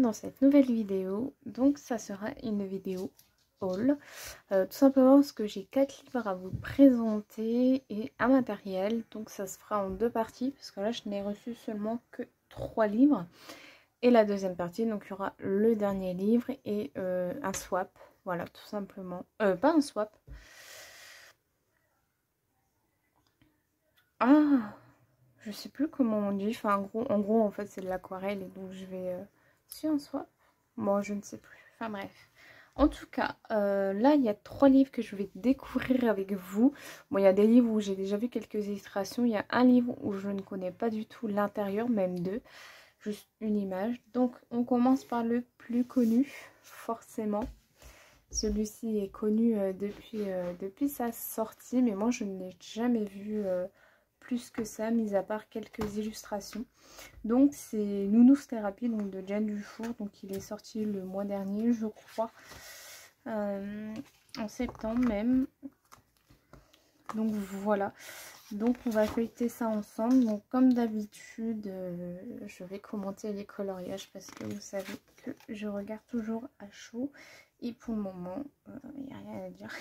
dans cette nouvelle vidéo. Donc ça sera une vidéo haul. Tout simplement parce que j'ai 4 livres à vous présenter et un matériel. Donc ça se fera en 2 parties parce que là je n'ai reçu seulement que 3 livres. Et la deuxième partie, donc il y aura le dernier livre et un swap. Voilà, tout simplement. Pas un swap. Ah, je sais plus comment on dit. Enfin, en gros en fait, c'est de l'aquarelle et donc je vais... Si, un swap. Bon, je ne sais plus. Enfin, bref. En tout cas, là, il y a 3 livres que je vais découvrir avec vous. Bon, il y a des livres où j'ai déjà vu quelques illustrations. Il y a un livre où je ne connais pas du tout l'intérieur, même deux. Juste une image. Donc, on commence par le plus connu, forcément. Celui-ci est connu depuis sa sortie, mais moi, je ne l'ai jamais vu plus que ça, mis à part quelques illustrations. Donc, c'est Nounours Thérapie, donc de Jane Dufour. Donc, il est sorti le mois dernier, je crois. En septembre même. Donc, voilà. Donc on va feuilleter ça ensemble. Donc comme d'habitude, je vais commenter les coloriages parce que vous savez que je regarde toujours à chaud. Et pour le moment, il n'y a rien à dire.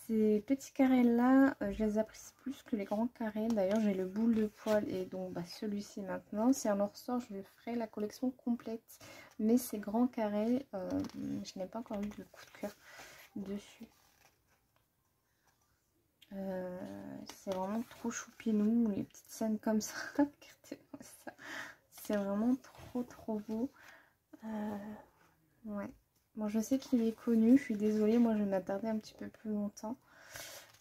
Ces petits carrés là, je les apprécie plus que les grands carrés. D'ailleurs j'ai le boule de poil et donc celui-ci maintenant. Si un en ressort, je ferai la collection complète. Mais ces grands carrés, je n'ai pas encore eu de coup de cœur dessus. C'est vraiment trop choupinou, les petites scènes comme ça. Regardez-moi ça. C'est vraiment trop beau. Ouais. Bon, je sais qu'il est connu, je suis désolée, moi je vais m'attarder un petit peu plus longtemps.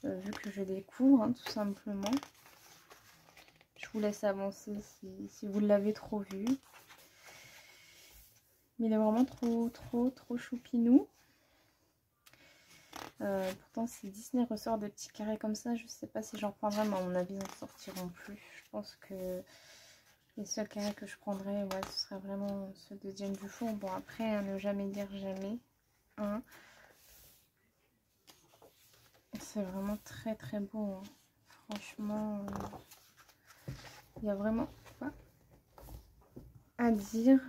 Vu que je découvre, hein, tout simplement. Je vous laisse avancer si vous l'avez trop vu. Mais il est vraiment trop choupinou. Pourtant si Disney ressort des petits carrés comme ça, je sais pas si j'en prendrai, mais à mon avis ils n'en sortiront plus. Je pense que les seuls carrés que je prendrais, ouais, ce serait vraiment ceux de Jane Dufour. Bon après, ne jamais dire jamais. Hein. C'est vraiment très beau. Hein. Franchement, il y a vraiment pas à dire.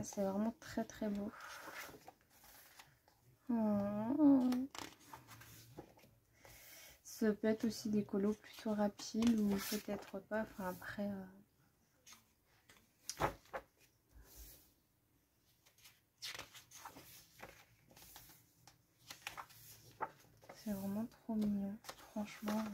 C'est vraiment très beau. Oh. Ça peut être aussi des colos plutôt rapides ou peut-être pas. Enfin après... C'est vraiment trop mignon, franchement.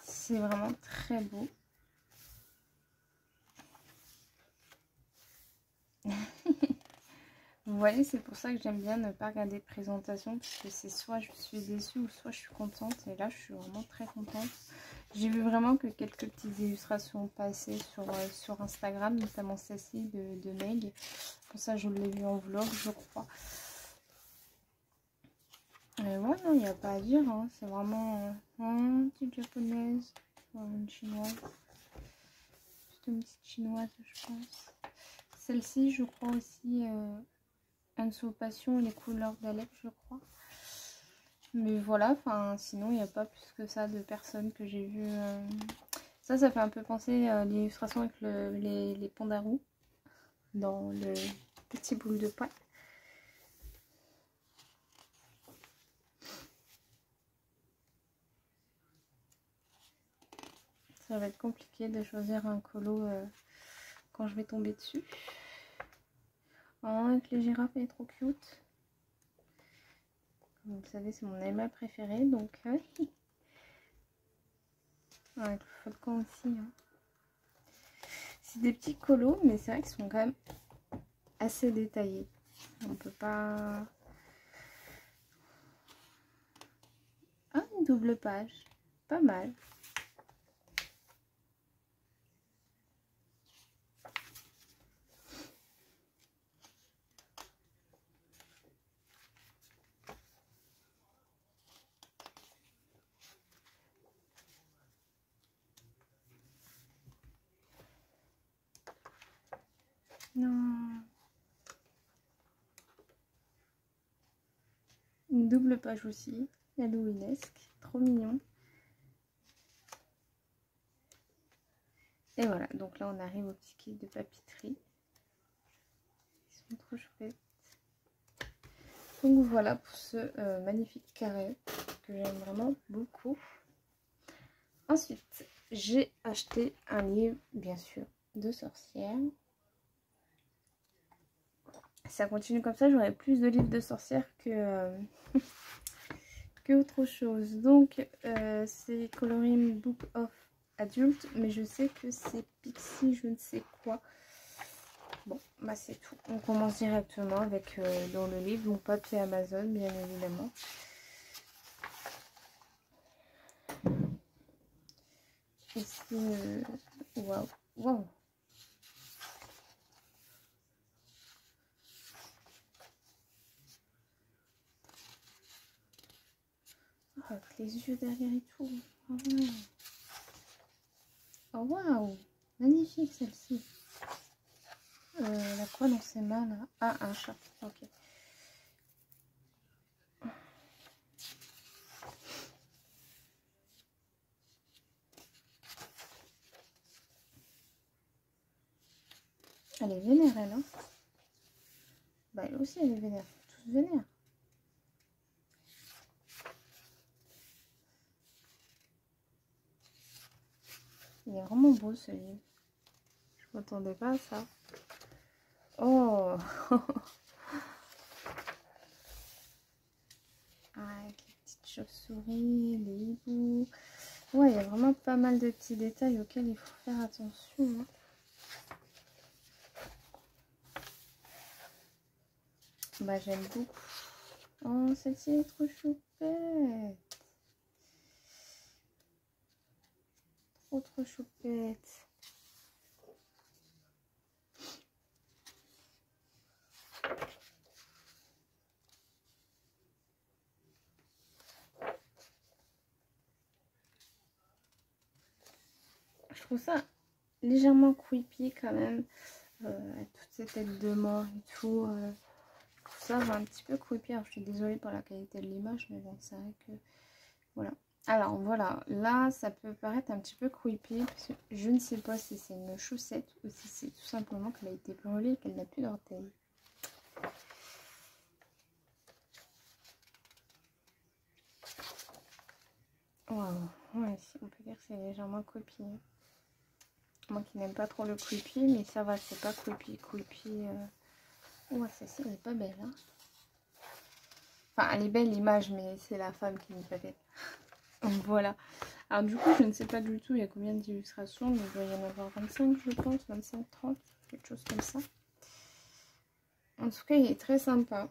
C'est vraiment très beau. Vous voyez, c'est pour ça que j'aime bien ne pas regarder de présentation, parce que c'est soit je suis déçue ou soit je suis contente. Et là, je suis vraiment très contente. J'ai vu vraiment que quelques petites illustrations passaient sur Instagram, notamment celle-ci de Meg. Pour ça, je l'ai vu en vlog, je crois. Ouais, non, il n'y a pas à dire. Hein. C'est vraiment une petite japonaise, une chinoise. C'est une petite chinoise, je pense. Celle-ci, je crois aussi... Anso Passion, les couleurs d'Alep, je crois. Mais voilà, enfin, sinon, il n'y a pas plus que ça de personnes que j'ai vues. Ça fait un peu penser à l'illustration avec les pandarous dans le petit boule de poil. Ça va être compliqué de choisir un colo quand je vais tomber dessus. Oh, avec les girafes, elle est trop cute. Comme vous savez, c'est mon animal préféré, donc... avec le volcan aussi. Hein. C'est des petits colos, mais c'est vrai qu'ils sont quand même assez détaillés. On peut pas... Ah, une double page. Pas mal. Non. Une double page aussi, halloweenesque, trop mignon. Et voilà, donc là on arrive au petit kit de papeterie. Ils sont trop chouettes. Donc voilà pour ce magnifique carré que j'aime vraiment beaucoup. Ensuite, j'ai acheté un livre, bien sûr, de sorcières. Ça continue comme ça, j'aurai plus de livres de sorcières que, que autre chose. Donc, c'est Coloring Book of Adult, mais je sais que c'est Pixie, je ne sais quoi. Bon, bah c'est tout. On commence directement avec dans le livre, mon papier Amazon, bien évidemment. Ici, waouh, waouh. Oh, avec les yeux derrière et tout. Oh, ouais. Oh waouh, magnifique celle-ci. La quoi dans ses mains là? Ah, un chat, ok. Elle est vénère, elle, hein? Bah, elle aussi, elle est vénère. Tous vénères. Il est vraiment beau ce livre. Je m'attendais pas à ça. Oh! Ah, avec les petites chauves-souris, les hiboux. Ouais, il y a vraiment pas mal de petits détails auxquels il faut faire attention, hein. Bah, j'aime beaucoup. Oh, celle-ci est trop choupette. Trop choupette. Je trouve ça légèrement creepy quand même. Toutes ces têtes de mort et tout. Je trouve ça un petit peu creepy. Alors, je suis désolée pour la qualité de l'image, mais bon, c'est vrai que... Voilà. Alors, voilà. Là, ça peut paraître un petit peu creepy. Parce que je ne sais pas si c'est une chaussette ou si c'est tout simplement qu'elle a été brûlée et qu'elle n'a plus d'orteils. Waouh. Ouais, on peut dire que c'est légèrement creepy. Moi qui n'aime pas trop le creepy, mais ça va, c'est pas creepy. Ouais, celle-ci, elle est pas belle, hein. Enfin, elle est belle l'image, mais c'est la femme qui n'est pas belle. Donc voilà. Alors du coup, je ne sais pas du tout il y a combien d'illustrations, mais il doit y en avoir 25, je pense, 25, 30, quelque chose comme ça. En tout cas, il est très sympa.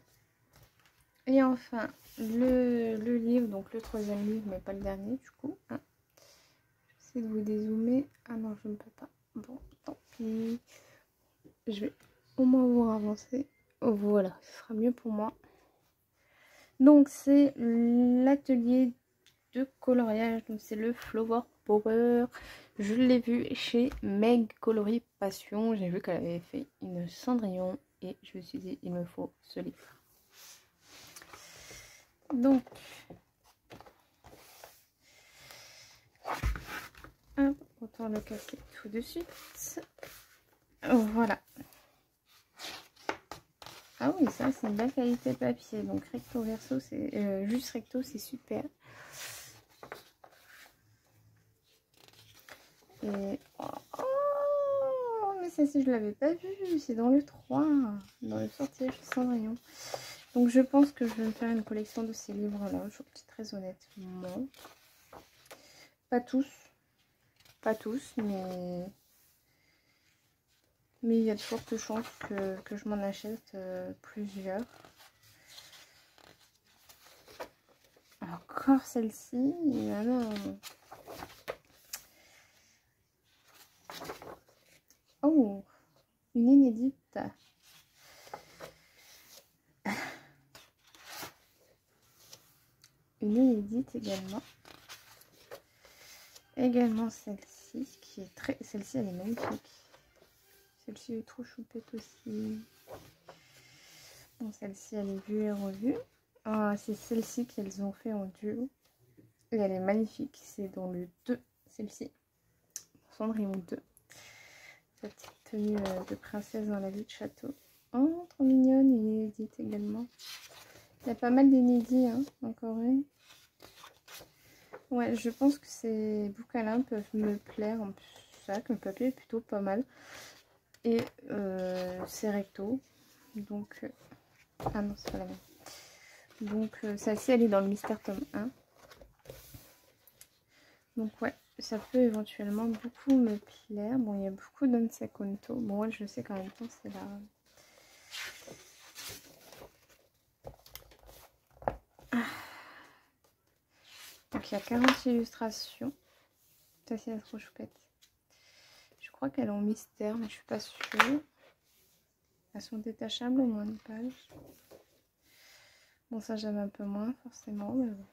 Et enfin, le livre, donc le troisième livre, mais pas le dernier du coup. Hein. J'essaie de vous dézoomer. Ah non, je ne peux pas. Bon, tant pis. Je vais au moins vous avancer. Voilà, ce sera mieux pour moi. Donc c'est l'atelier de coloriage, donc c'est le Flower Power. Je l'ai vu chez Meg Coloris Passion. J'ai vu qu'elle avait fait une Cendrillon et je me suis dit il me faut ce livre. Donc hop, autant le casser tout de suite. Voilà. Ah oui, ça c'est une belle qualité de papier. Donc recto verso, c'est juste recto, c'est super. Et oh, mais ça, si je l'avais pas vu, c'est dans le 3, dans le sortilège de Cendrillon. Donc je pense que je vais me faire une collection de ces livres-là, je vous dis très honnêtement. Pas tous, mais il y a de fortes chances que je m'en achète plusieurs. Encore celle-ci, oh, une inédite. Une inédite également. Également celle-ci, qui est très... Celle-ci, elle est magnifique. Celle-ci est trop choupette aussi. Bon, celle-ci, elle est vue et revue. Ah, c'est celle-ci qu'elles ont fait en duo. Et elle est magnifique. C'est dans le 2, celle-ci. Cendrillon 2. Cette petite tenue de princesse dans la vie de château. Oh, trop mignonne. Et inédite également. Il y a pas mal d'inédits, hein, encore une. Ouais, je pense que ces bouquins-là peuvent me plaire. En plus, c'est vrai que le papier est plutôt pas mal. Et c'est recto. Donc... ah non, c'est pas la même. Donc, celle-ci, elle est dans le Mystère tome 1. Donc, ouais, ça peut éventuellement beaucoup me plaire. Bon, il y a beaucoup d'Onse Konto. Bon, je sais qu'en même temps, c'est la... Donc, il y a 40 illustrations. Ça, c'est trop choupette. Je crois qu'elles ont mystère, mais je suis pas sûre. Elles sont détachables au moins une page. Bon, ça, j'aime un peu moins, forcément. Mais bon.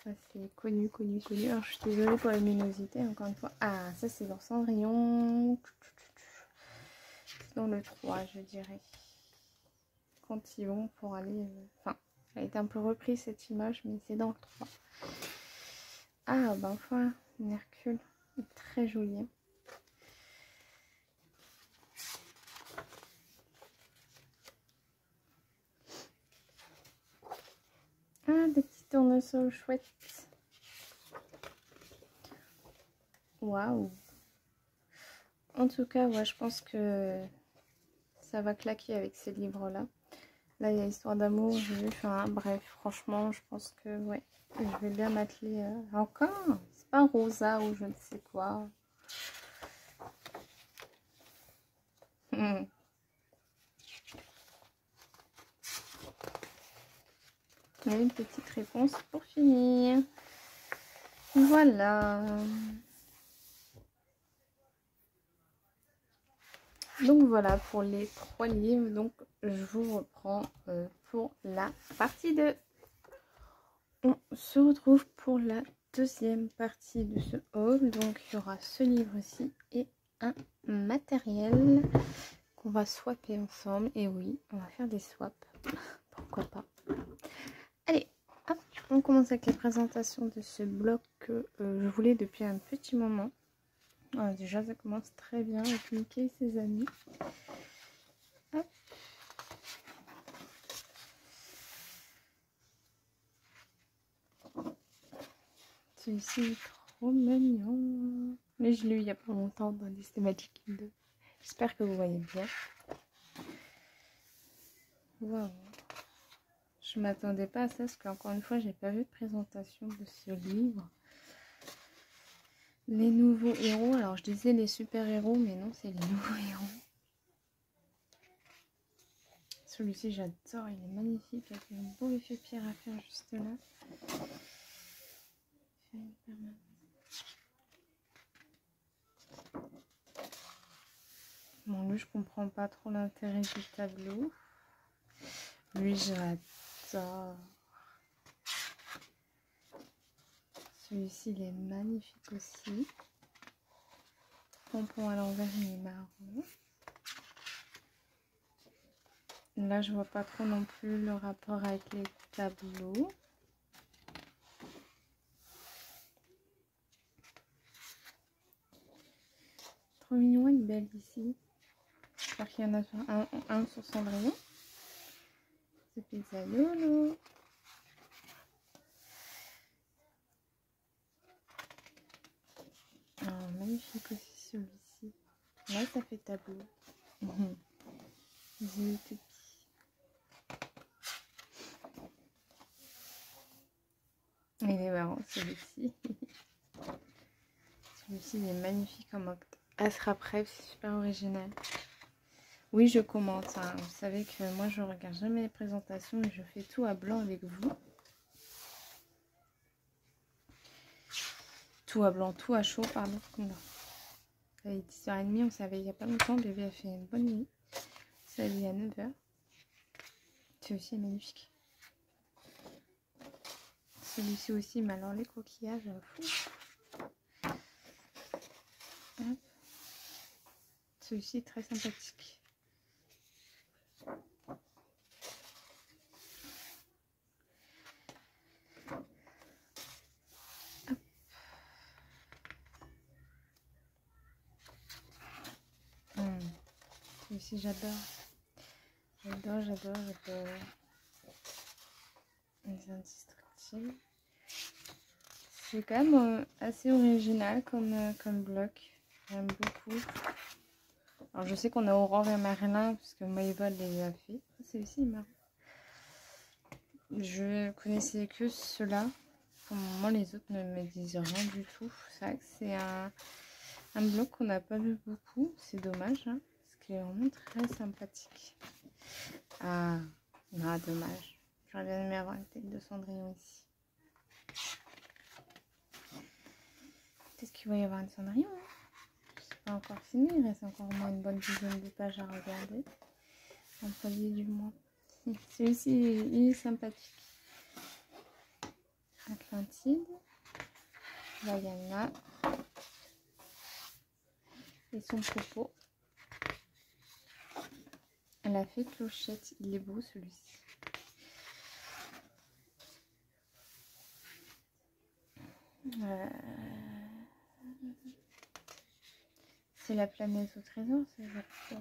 Ça, c'est connu. Alors, je suis désolée pour la luminosité, encore une fois. Ah, ça, c'est dans Cendrillon. Dans le 3, je dirais. Quand ils vont pour aller... Enfin, elle a été un peu reprise, cette image, mais c'est dans le 3. Ah, ben enfin, une Hercule. Très jolie. Hein. Ah, des petits tournesols chouettes. Waouh. En tout cas, ouais, je pense que ça va claquer avec ces livres-là. Là, il y a Histoire d'amour, j'ai vu. Enfin, bref, franchement, je pense que, ouais, je vais bien m'atteler. Encore. C'est pas Rosa ou je ne sais quoi. Et une petite réponse pour finir. Voilà. Donc voilà pour les 3 livres. Donc je vous reprends pour la partie 2. On se retrouve pour la deuxième partie de ce haul. Donc il y aura ce livre-ci et un matériel qu'on va swapper ensemble. Et oui, on va faire des swaps. Pourquoi pas. Allez, hop, on commence avec la présentation de ce bloc que je voulais depuis un petit moment. Déjà, ça commence très bien avec Mickey et ses amis. Hop. Celui-ci est trop mignon. Mais je l'ai eu il n'y a pas longtemps dans les thématiques 2. J'espère que vous voyez bien. Waouh. Je m'attendais pas à ça parce qu'encore une fois, j'ai pas vu de présentation de ce livre. Les nouveaux héros. Alors, je disais les super-héros, mais non, c'est les nouveaux héros. Celui-ci, j'adore. Il est magnifique avec un beau effet pierre à faire juste là. Bon, lui, je comprends pas trop l'intérêt du tableau. Lui, j'adore. Celui-ci, il est magnifique aussi. Pompon à l'envers, il est marron. Là, je vois pas trop non plus le rapport avec les tableaux. Trop mignon, il est belle ici. J'espère qu'il y en a un sur Cendrillon. C'est Pizzaiolo. Ah, magnifique aussi celui-ci. Là, ça fait tableau. Il est tout petit. Il est marrant celui-ci. Celui-ci, il est magnifique en mode Asrapref, c'est super original. Oui, je commente. Hein. Vous savez que moi, je regarde jamais les présentations et je fais tout à blanc avec vous. Tout à blanc, tout à chaud, pardon. Il est 10h30, on savait il n'y a pas longtemps. Bébé a fait une bonne nuit. Ça a à 9h. C'est aussi magnifique. Celui-ci aussi, mais alors les coquillages, fou. Celui-ci est très sympathique. aussi j'adore. J'adore les indestructibles. C'est quand même assez original comme bloc. J'aime beaucoup. Alors je sais qu'on a Aurore et Merlin parce que Maëva les a fait. C'est aussi marrant. Je connaissais que ceux-là. Pour le moment les autres ne me disent rien du tout. C'est vrai que c'est un bloc qu'on n'a pas vu beaucoup. C'est dommage hein, parce qu'il est vraiment très sympathique. Ah, dommage. J'aurais bien aimé avoir une tête de Cendrillon ici. Peut-être qu'il va y avoir une Cendrillon. Hein. C'est pas encore fini. Il reste encore au moins une bonne dizaine de pages à regarder. En premier du mois. Celui-ci, il est sympathique. Atlantide. Vaiana. Et son propos. Elle a fait Clochette. Il est beau celui-ci. C'est la planète au trésor, c'est ça.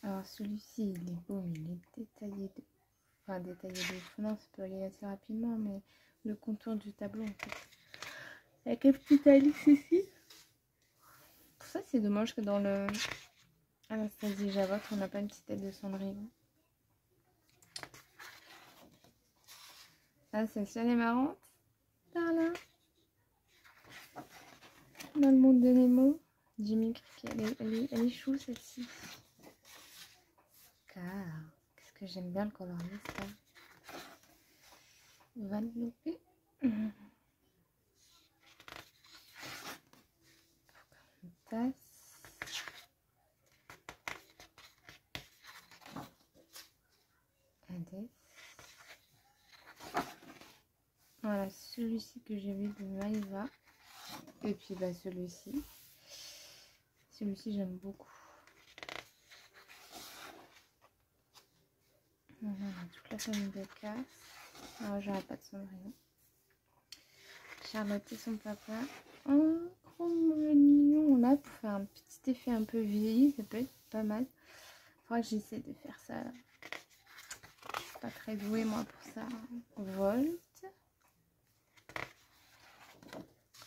Alors celui-ci, il est beau, mais il est détaillé de... Enfin, détaillé de fou. Non, ça peut aller assez rapidement, mais le contour du tableau, en fait. Avec un petit Alice ici. Pour ça, c'est dommage que dans le Anastasie Javotte, on n'a pas une petite tête de Cendrillon. Ah, celle-ci, elle est marrante. Là. Dans le monde de Nemo. Jimmy Cricket, elle est chou celle-ci. Car, qu'est-ce que j'aime bien le coloriste là. Vanellope. Tasse. Hades. Voilà, celui-ci que j'ai vu de Maëva. Et puis bah celui-ci. Celui-ci j'aime beaucoup. Voilà, toute la famille de casse. Alors j'aurais pas de Cendrillon. Charlotte et son papa. Oh, trop mignon là pour faire un petit effet un peu vieilli. Ça peut être pas mal. Faudra que j'essaie de faire ça. Je suis pas très douée moi pour ça. Volt.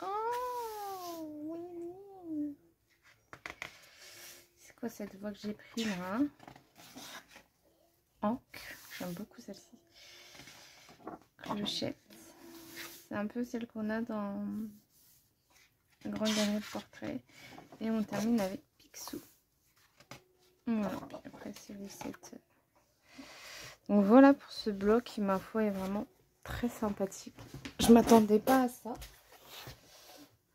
Oh oui. C'est quoi cette voix que j'ai pris là hein? Ankh. J'aime beaucoup celle-ci. Clochette. C'est un peu celle qu'on a dans le Grand Galerie de Portrait. Et on termine avec Picsou. Voilà. Après c'est les 7. Donc voilà pour ce bloc qui ma foi est vraiment très sympathique. Je m'attendais pas à ça.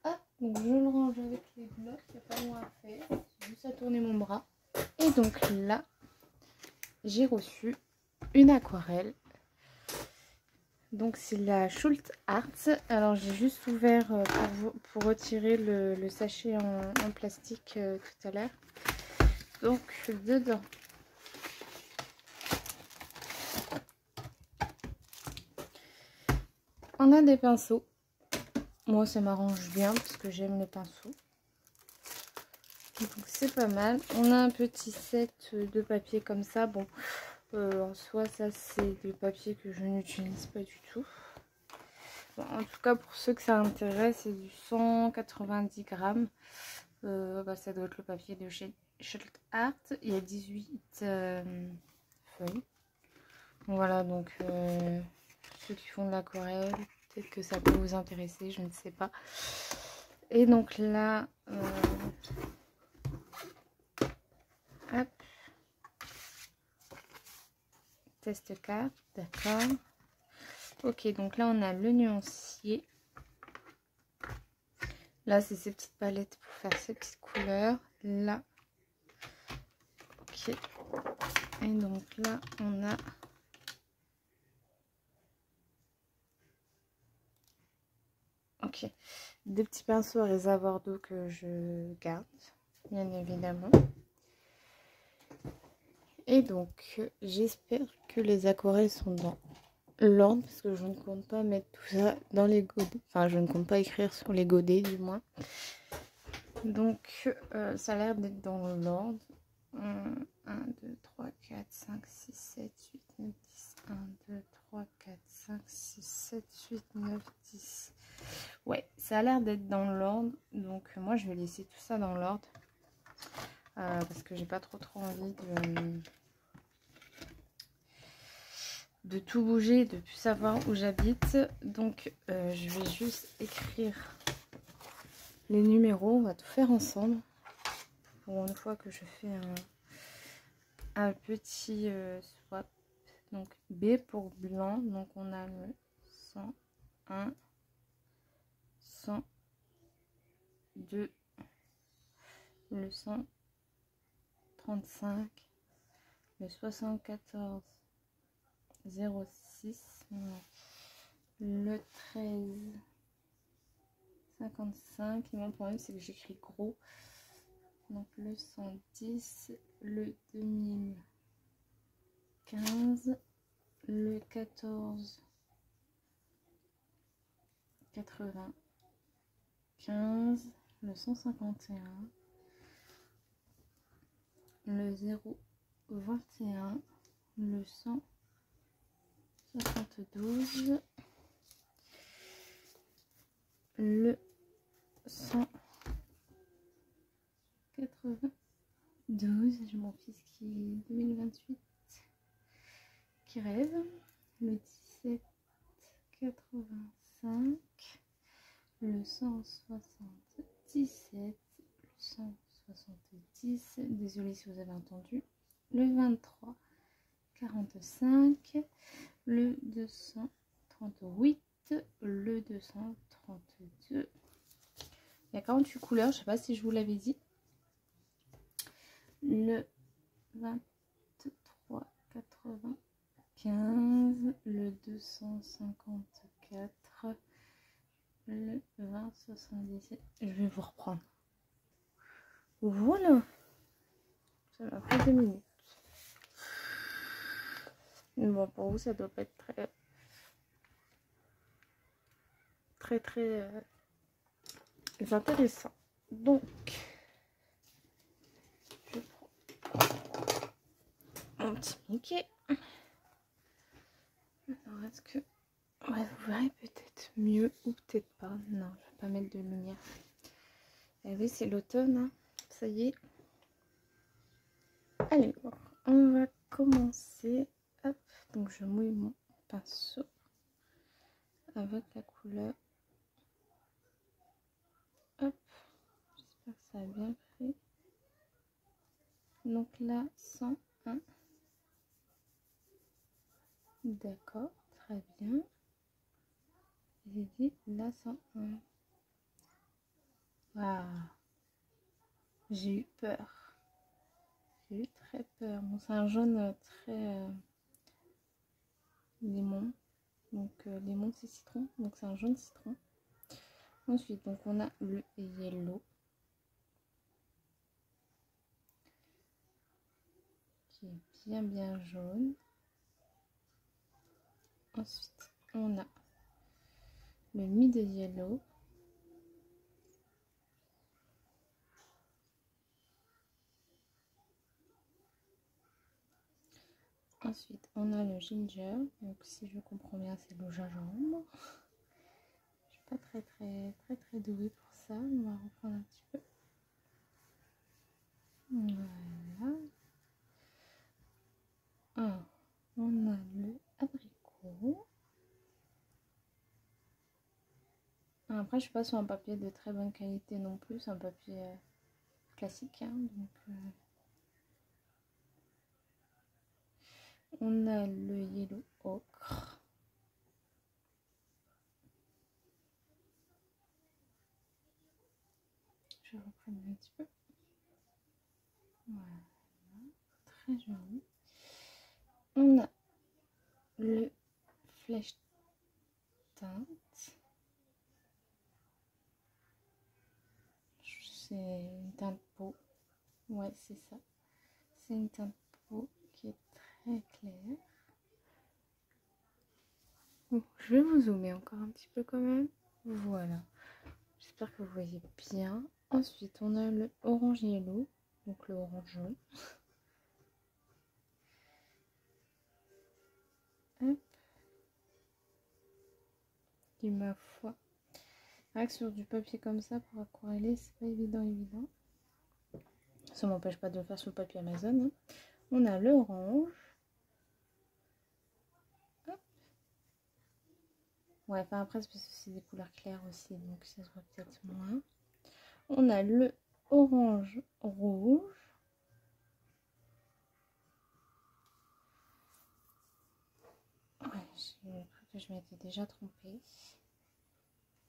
Ah, donc je le range avec les blocs. Il n'y a pas moins à faire. J'ai juste à tourner mon bras. Et donc là, j'ai reçu une aquarelle. Donc c'est la Schultz Arts. Alors j'ai juste ouvert pour retirer le sachet en plastique tout à l'heure. Donc dedans, on a des pinceaux. Moi ça m'arrange bien parce que j'aime les pinceaux. Donc c'est pas mal. On a un petit set de papier comme ça. Bon, en soi ça c'est des papiers que je n'utilise pas du tout. Bon, en tout cas pour ceux que ça intéresse, c'est du 190 grammes. Bah, ça doit être le papier de chez Schultz Art. Il y a 18 feuilles. Voilà, donc ceux qui font de l'aquarelle, peut-être que ça peut vous intéresser, je ne sais pas. Et donc là, hop, test carte, d'accord. Ok, donc là on a le nuancier. Là c'est ces petites palettes pour faire ces petites couleurs. Là, ok. Et donc là on a ok, des petits pinceaux à réservoir d'eau que je garde, bien évidemment. Et donc j'espère que les aquarelles sont dans l'ordre parce que je ne compte pas mettre tout ça dans les godets. Enfin, je ne compte pas écrire sur les godets du moins. Donc ça a l'air d'être dans l'ordre. 1, 2, 3, 4, 5, 6, 7, 8, 9, 10. 1, 2, 3, 4, 5, 6, 7, 8, 9, 10. Ouais, ça a l'air d'être dans l'ordre. Donc, moi, je vais laisser tout ça dans l'ordre. Parce que j'ai pas trop envie de tout bouger, de plus savoir où j'habite. Donc, je vais juste écrire les numéros. On va tout faire ensemble. Pour une fois que je fais un petit swap. Donc B pour blanc. Donc on a le 101, 102, le 135, le 74, 06, le 13, 55. Et mon problème c'est que j'écris gros. Donc le 110, le 2015, le 14, 95, le 151, le 021, le 172, le 192, j'ai mon fils qui est 2028 qui rêve, le 1785, le 177, le 170, désolé si vous avez entendu, le 23, 45, le 238, le 232. Il y a 48 couleurs, je sais pas si je vous l'avais dit. Le 23, 95, le 254, le 20, 77. Je vais vous reprendre. Voilà. Ça m'a pris 2 minutes. Mais bon, pour vous, ça doit pas être très intéressant. Donc, je prends mon petit Mickey. Alors, est-ce que... Ouais, vous verrez peut-être mieux ou peut-être pas. Non, je vais pas mettre de lumière. Et oui, c'est l'automne, hein. Ça y est. Allez, on va commencer. Hop, donc je mouille mon pinceau avec la couleur. Hop, j'espère que ça a bien fait. Donc là, 101. D'accord, très bien. J'ai dit là, 101. Waouh, j'ai eu peur. J'ai eu très peur. Bon, c'est un jaune très limon. Donc limon c'est citron. Donc c'est un jaune citron. Ensuite, donc on a le yellow. Qui est bien jaune. Ensuite, on a le mid yellow. Ensuite, on a le ginger. Donc, si je comprends bien, c'est le gingembre. Je suis pas très douée pour ça. On va reprendre un petit peu. Voilà. Alors, on a le abricot. Après, je suis pas sur un papier de très bonne qualité non plus. C'est un papier classique. Hein, donc, on a le yellow ocre. Je vais reprendre un petit peu. Voilà. Très joli. On a le flèche teinte. C'est une teinte peau. Ouais, c'est ça. C'est une teinte peau qui est très claire. Bon, je vais vous zoomer encore un petit peu quand même. Voilà. J'espère que vous voyez bien. Ensuite, on a le orange yellow. Donc le orange jaune. qui, ma foi, c'est vrai que sur du papier comme ça, pour aquareller, c'est pas évident. Ça m'empêche pas de le faire sur le papier Amazon. Hein. On a l'orange. Ouais, enfin après, c'est parce que c'est des couleurs claires aussi, donc ça se voit peut-être moins. On a le orange rouge. Ouais, j'ai cru que je m'étais déjà trompée.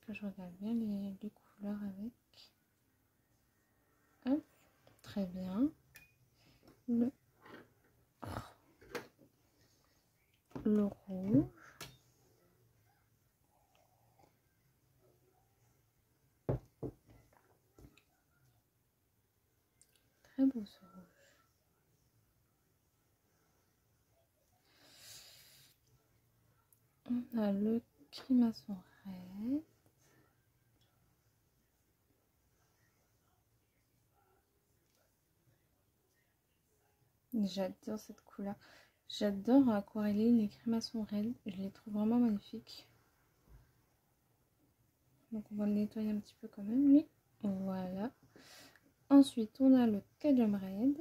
Que je regarde bien les couleurs avec. Hop, très bien. Le rouge. Très beau ce rouge. On a le Crémason Red. J'adore cette couleur. J'adore aquareller les crémaçons Red. Je les trouve vraiment magnifiques. Donc on va le nettoyer un petit peu quand même, lui. Voilà. Ensuite, on a le Cadmium Red.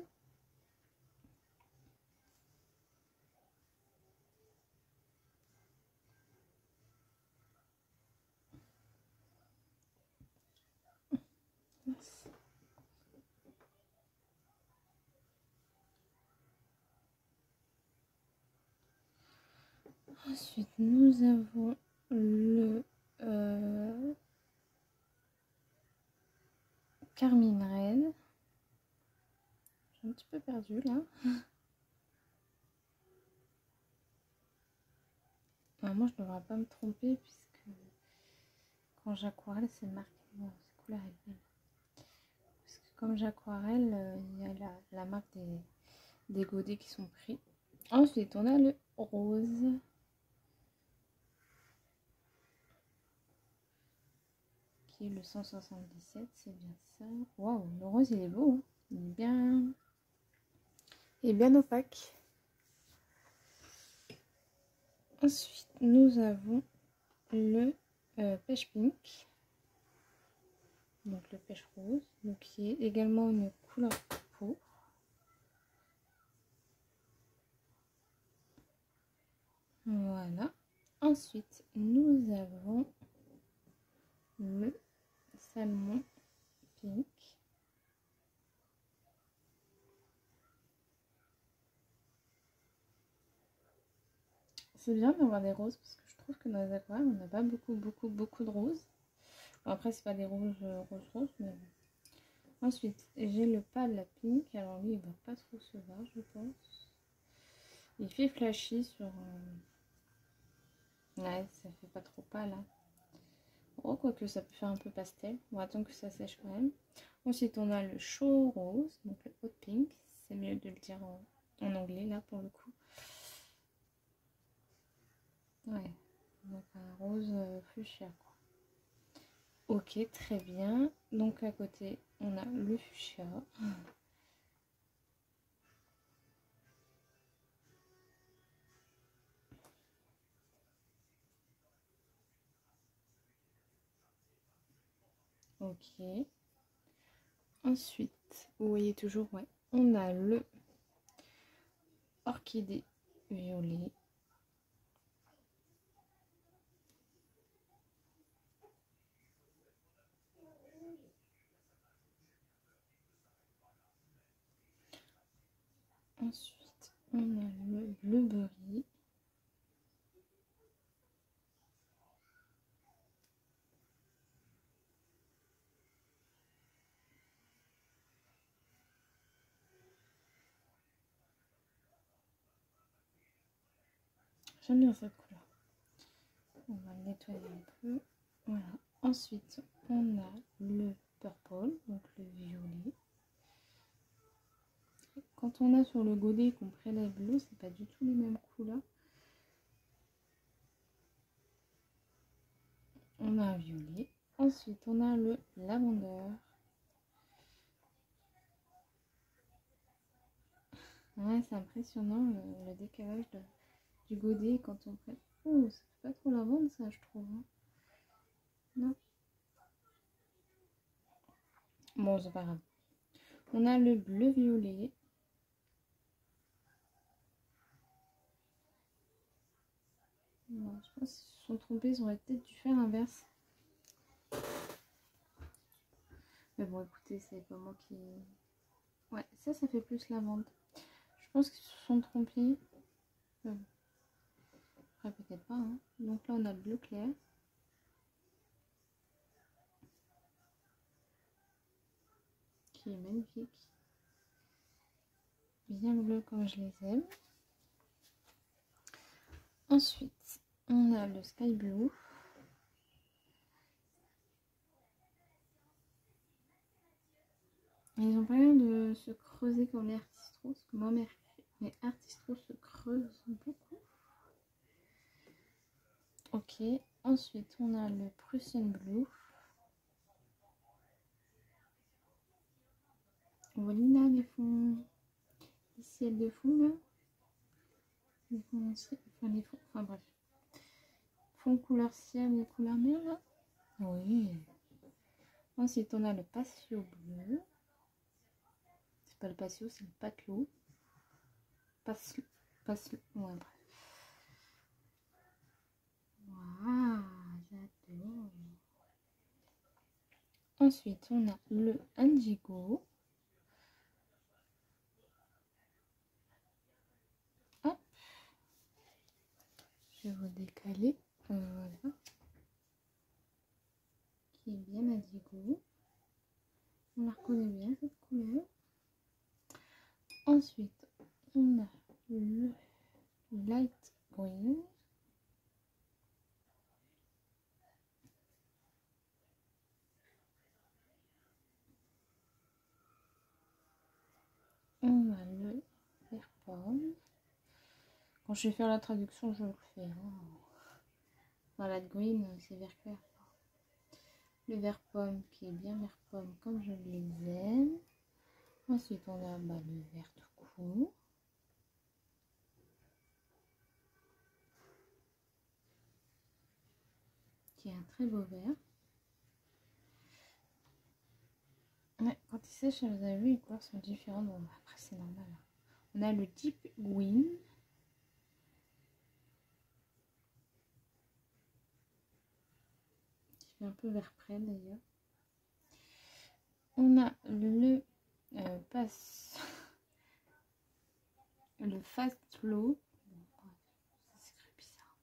Ensuite, nous avons le Carmine Red. Je suis un petit peu perdue là. Alors, moi, je ne devrais pas me tromper puisque quand j'aquarelle, c'est marqué. Bon, cette couleur est belle. Parce que comme j'aquarelle, il y a la marque des godets qui sont pris. Ensuite, on a le rose. Qui est le 177, c'est bien ça. Waouh, le rose, il est beau. Hein. Il est bien opaque. Ensuite, nous avons le pêche pink. Donc le pêche rose. Donc qui est également une couleur peau. Voilà. Ensuite, nous avons le salmon pink. C'est bien d'avoir des roses parce que je trouve que dans les aquarelles, on n'a pas beaucoup de roses. Après, c'est pas des roses, mais... Ensuite, j'ai le pâle pink. Alors lui, il va pas trop se voir, je pense. Il fait flashy sur... Ouais, ça fait pas trop pâle. Hein. Oh, quoique ça peut faire un peu pastel. On va attendre que ça sèche quand même. Ensuite, on a le chaud rose, donc le hot pink. C'est mieux de le dire en anglais, là, pour le coup. Ouais, donc un rose fuchsia, quoi. Ok, très bien. Donc à côté, on a le fuchsia. Ok. Ensuite, vous voyez toujours, ouais, on a le orchidée violet. Ensuite, on a le blueberry. J'aime bien cette couleur. On va le nettoyer un peu. Voilà. Ensuite, on a le purple, donc le violet. Quand on a sur le godet qu'on prélève l'eau, c'est pas du tout les mêmes couleurs. On a un violet. Ensuite, on a le lavender. Ouais, c'est impressionnant le décalage du godet quand on prélève. Oh, ça fait pas trop lavande ça, je trouve. Hein. Non. Bon, c'est pas grave. On a le bleu-violet. Non, je pense qu'ils se sont trompés, ils auraient peut-être dû faire l'inverse. Mais bon, écoutez, c'est pas moi qui... Ouais, ça fait plus lavande. Je pense qu'ils se sont trompés. Après, peut-être pas. Hein. Donc là, on a le bleu clair. Qui est magnifique. Bien bleu comme je les aime. Ensuite, on a le sky blue. Ils ont pas l'air de se creuser comme les artistros, parce que moi mes artistros se creusent beaucoup. Ok, ensuite on a le Prussian Blue. On voit là les fonds, les ciels de fond là. Les fonds, enfin les fonds, enfin bref. Fond couleur ciel et couleur mer là. Oui. Ensuite on a le Patio bleu. C'est pas le Patio, c'est le Patelot. Patio, ouais bref. Waouh, j'adore. Ensuite, on a le indigo. Hop. Je vais vous décaler. Voilà. Qui est bien indigo. On la reconnaît bien cette couleur. Ensuite, on a le light green. On a le vert pomme. Quand je vais faire la traduction, je le fais. Hein. Enfin, light green, c'est vert clair. Le vert pomme qui est bien vert pomme comme je les aime. Ensuite, on a le vert tout court. Qui est un très beau vert. Ouais, quand il sèche, vous avez vu, les couleurs sont différentes. Bon, après, c'est normal. On a le Deep Green. Qui fait un peu vert près d'ailleurs. On a le le Fast Flow. Ça s'écrit bizarre.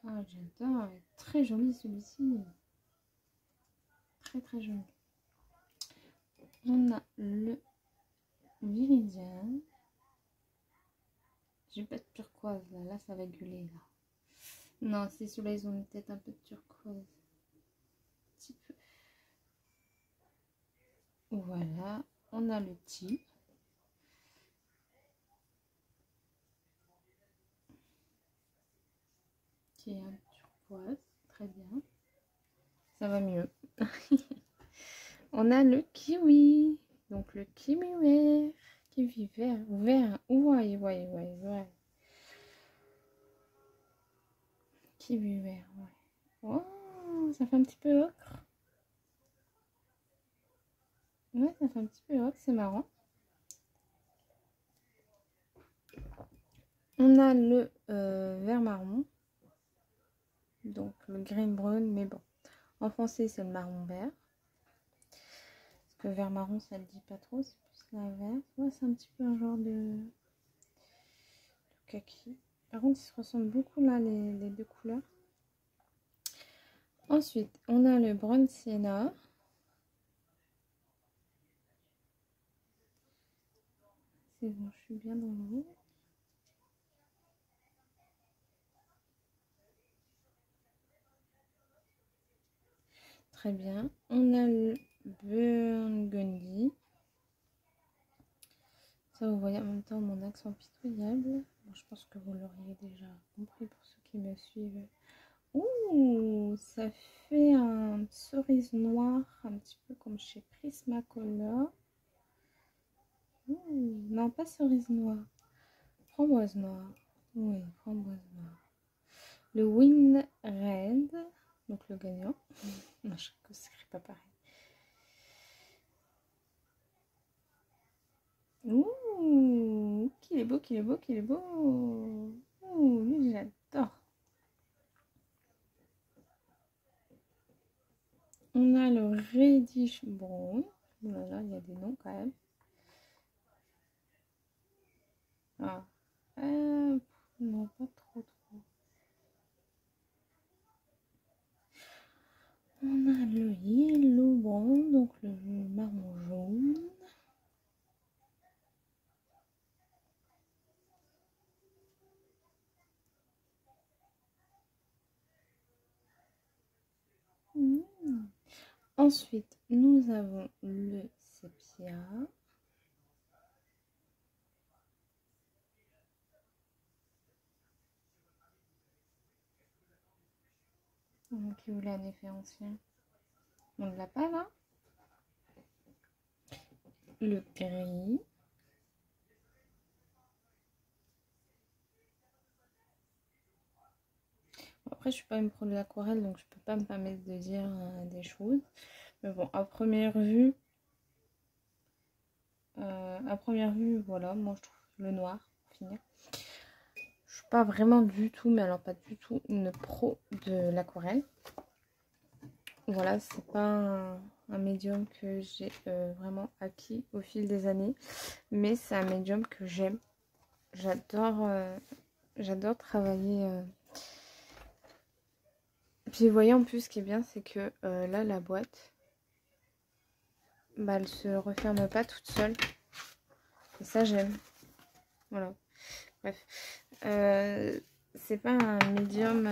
Ah, j'adore. Très joli celui-ci. Très très joli. On a le Viridian. J'ai pas de turquoise là. Là, ça va gueuler là. Non, ces ceux-là, ils ont peut-être un peu de turquoise. Un petit peu. Voilà. On a le tea. Qui est un turquoise. Très bien. Ça va mieux. On a le kiwi. Donc le kiwi vert. Kiwi vert. Vert. Ouais. Kiwi vert, ouais. Oh, ça fait un petit peu ocre. Ouais, ça fait un petit peu ocre, c'est marrant. On a le vert marron. Donc le green brown, mais bon. En français, c'est le marron vert. Parce que vert marron, ça le dit pas trop, c'est plus l'inverse. Ouais, c'est un petit peu un genre de kaki. Par contre, ils se ressemblent beaucoup là, les deux couleurs. Ensuite, on a le brun sienna. C'est bon, je suis bien dans l'eau. Très bien. On a le burgundy. Ça, vous voyez en même temps mon accent pitoyable. Bon, je pense que vous l'auriez déjà compris pour ceux qui me suivent. Ouh, ça fait un cerise noire, un petit peu comme chez Prismacolor. Ouh, non, pas cerise noire. Framboise noire. Oui, framboise noire. le Win Red, donc le gagnant. Non, je sais que ça s'écrit pas pareil. Ouh, qu'il est beau, qu'il est beau, qu'il est beau. Ouh, lui j'adore. On a le Reddish Brown. Voilà, il y a des noms quand même. Ah, non, pas trop. On a le Yellow Brown, donc le marron jaune. Ensuite, nous avons le sépia. Qui voulait un effet ancien. On ne l'a pas là. Le gris. Après, je suis pas une pro de l'aquarelle, donc je peux pas me permettre de dire des choses. Mais bon, à première vue, voilà, moi je trouve le noir, pour finir. Je suis pas vraiment du tout, mais alors pas du tout une pro de l'aquarelle. Voilà, c'est pas un médium que j'ai vraiment acquis au fil des années, mais c'est un médium que j'aime. J'adore travailler. Puis vous voyez, en plus, ce qui est bien, c'est que là, la boîte, bah, elle se referme pas toute seule. Et ça, j'aime. Voilà. Bref. C'est pas un médium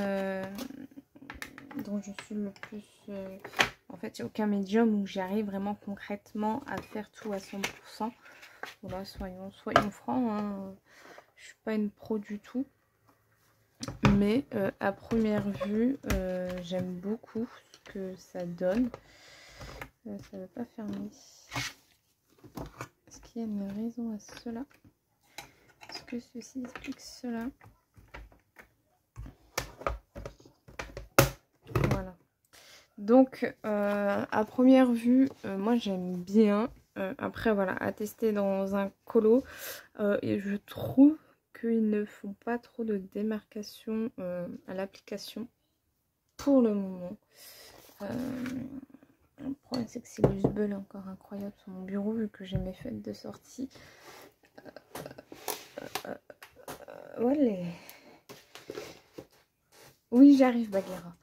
dont je suis le plus... En fait, il n'y a aucun médium où j'arrive vraiment concrètement à faire tout à 100%. Voilà, soyons francs. Hein. Je suis pas une pro du tout. Mais à première vue, j'aime beaucoup ce que ça donne. Ça ne veut pas fermer. Est-ce qu'il y a une raison à cela? Est-ce que ceci explique cela? Voilà. Donc, à première vue, moi j'aime bien. Après, voilà, à tester dans un colo. Et je trouve qu'ils ne font pas trop de démarcation à l'application pour le moment. Le problème, c'est que c'est l'usebel encore incroyable sur mon bureau vu que j'ai mes fêtes de sortie. Voilà. Oui, j'arrive, Bagheera.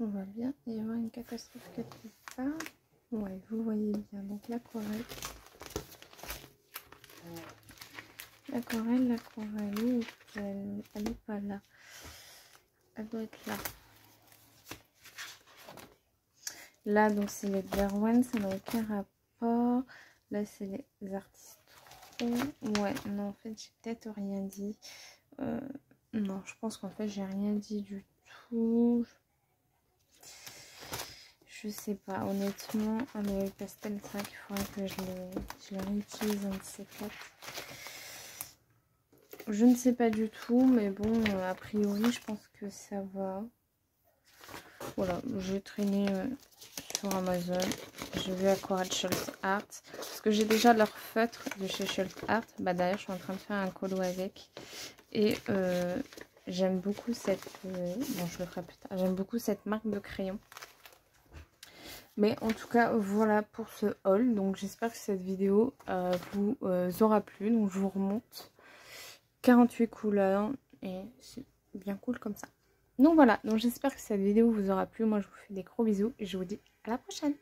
On va bien y avoir une catastrophe quelque part. Ouais, vous voyez bien. Donc l'aquarelle. L'aquarelle, où elle n'est pas là. Elle doit être là. Là, donc c'est les Derwent, ça n'a aucun rapport. Là, c'est les artistes. Ouais, non, en fait, j'ai peut-être rien dit. Non, je pense qu'en fait, j'ai rien dit du tout. Je sais pas, honnêtement. Ah, mais le pastel, c'est vrai qu'il faudrait que je les réutilise un de ces quatre. Je ne sais pas du tout, mais bon, a priori, je pense que ça va. Voilà, je vais traîner sur Amazon. Je vais Aquarelle Schultz Art. Parce que j'ai déjà leur feutre de chez Schultz Art. Bah d'ailleurs, je suis en train de faire un colo avec. Et j'aime beaucoup cette... bon, je le ferai plus tard. J'aime beaucoup cette marque de crayon. Mais en tout cas, voilà pour ce haul. Donc j'espère que cette vidéo vous aura plu. Donc je vous remonte 48 couleurs. Et c'est bien cool comme ça. Donc voilà, donc j'espère que cette vidéo vous aura plu. Moi je vous fais des gros bisous et je vous dis à la prochaine.